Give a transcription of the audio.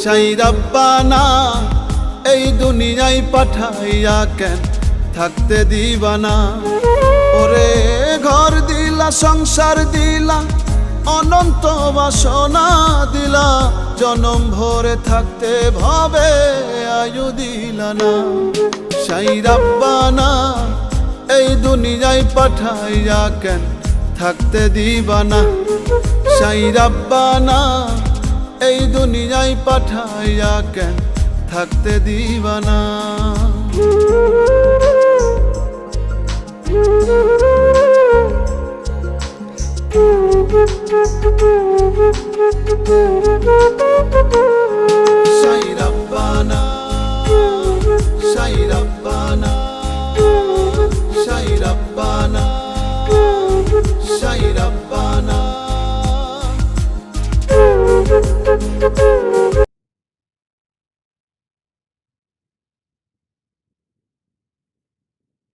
সাই রাব্বানা এই দুনিয়ায় পাঠাইয়া কেন থাকতে দিবানা। ওরে ঘর দিলা সংসার দিলা অনন্ত বাসনা দিলা, জনম ভরে থাকতে ভাবে আয়ু দিলা না। সাই রাব্বানা এই দুনিয়ায় পাঠাইয়া কেন থাকতে দিবানা। সাই রাব্বানা এই দুনিয়ায় পাঠাইয়া কেন থাকতে দিবানা। সাই রাব্বানা সাই রাব্বানা সাই রাব্বানা সাই রাব্বানা।